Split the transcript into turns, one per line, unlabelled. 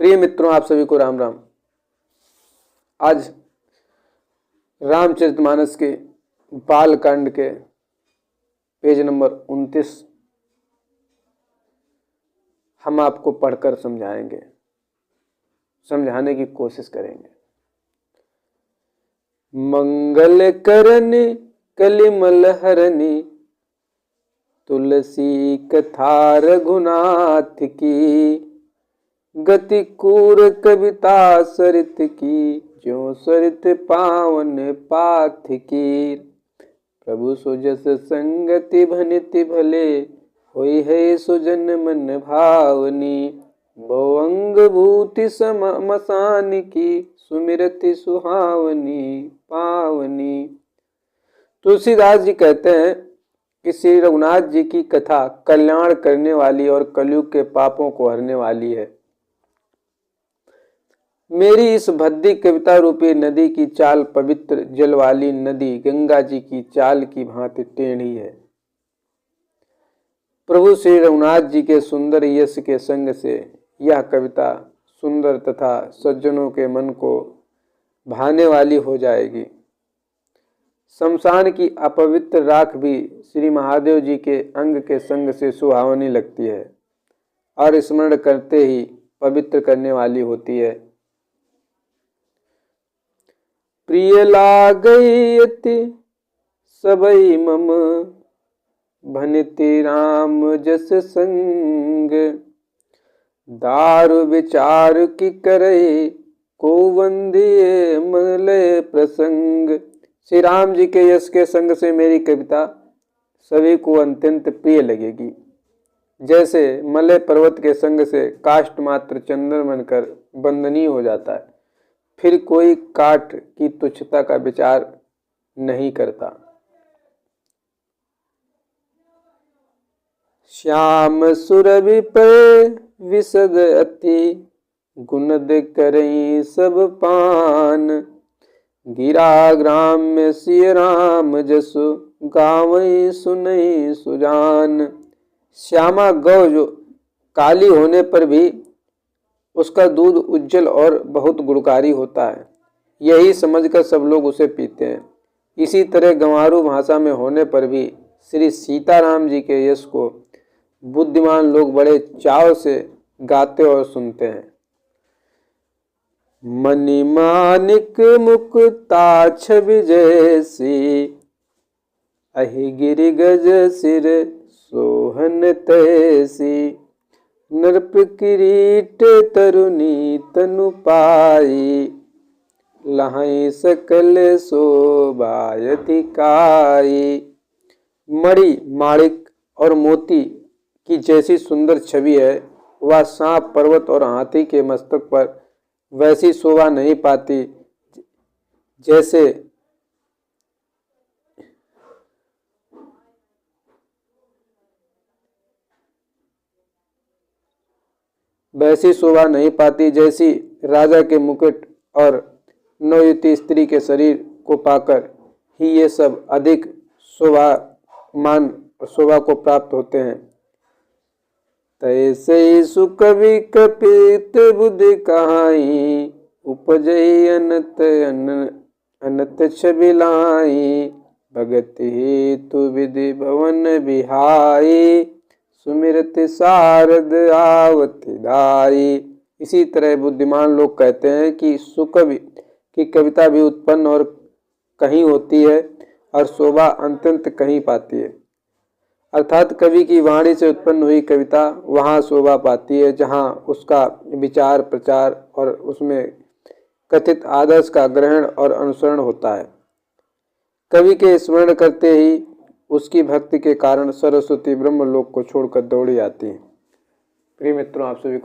प्रिय मित्रों, आप सभी को राम राम। आज रामचरितमानस के बालकांड के पेज नंबर 29 हम आपको पढ़कर समझाने की कोशिश करेंगे। मंगल करनी कलिमल हरनी, तुलसी कथा रघुनाथ की, गति कूर कविता सरित की, ज्यों सरित पावन पाथ की। प्रभु सुजस संगति भनिति भले, होई है सुजन मन भावनी। बहुअंग भूति मसान की, सुमिरति सुहावनी पावनी। तुलसीदास जी कहते हैं कि श्री रघुनाथ जी की कथा कल्याण करने वाली और कलयुग के पापों को हरने वाली है। मेरी इस भद्दी कविता रूपी नदी की चाल पवित्र जल वाली नदी गंगा जी की चाल की भांति टेढ़ी है। प्रभु श्री रघुनाथ जी के सुंदर यश के संग से यह कविता सुंदर तथा सज्जनों के मन को भाने वाली हो जाएगी। शमशान की अपवित्र राख भी श्री महादेव जी के अंग के संग से सुहावनी लगती है और स्मरण करते ही पवित्र करने वाली होती है। प्रिय लागई अति सबई मम, भनिति राम जस संग। दारु विचार की करे, को वंदिये मलय प्रसंग। श्री राम जी के यश के संग से मेरी कविता सभी को अत्यंत प्रिय लगेगी। जैसे मलय पर्वत के संग से काष्ठ मात्र चंदन बनकर वंदनीय हो जाता है, फिर कोई काठ की तुच्छता का विचार नहीं करता। श्याम सुरभि पर विशद अति, गुणद करई सब पान। गिरा ग्राम में सिय राम जसु, गावई सुनई सुजान। श्यामा गौ जो काली होने पर भी उसका दूध उज्जवल और बहुत गुणकारी होता है, यही समझकर सब लोग उसे पीते हैं। इसी तरह गंवारू भाषा में होने पर भी श्री सीताराम जी के यश को बुद्धिमान लोग बड़े चाव से गाते और सुनते हैं। मणिमाणिक मुक्ता छवि जैसी, अहि गिरि गज सिर सोहन तैसी। नृप किरीट तरुणी तनु पाई, लहाई सकल शोभायति काई। मणि माणिक और मोती की जैसी सुंदर छवि है, वह सांप पर्वत और हाथी के मस्तक पर वैसी शोभा नहीं पाती जैसे जैसी राजा के मुकुट और नवयुवती स्त्री के शरीर को पाकर ही ये सब अधिक शोभामान शोभा को प्राप्त होते हैं। तैसे सुकवि कपित बुद्धि कहाई, उपजई अनत छवि लाई। भगत हेतु विधि भवन बिहाई, सुमिरति शारद आवति दाई। इसी तरह बुद्धिमान लोग कहते हैं कि सुकवि की कविता भी उत्पन्न और कहीं होती है और शोभा अत्यंत कहीं पाती है। अर्थात कवि की वाणी से उत्पन्न हुई कविता वहाँ शोभा पाती है जहाँ उसका विचार प्रचार और उसमें कथित आदर्श का ग्रहण और अनुसरण होता है। कवि के स्मरण करते ही उसकी भक्ति के कारण सरस्वती ब्रह्मलोक को छोड़कर दौड़ी आती है। प्रिय मित्रों, आप सभी को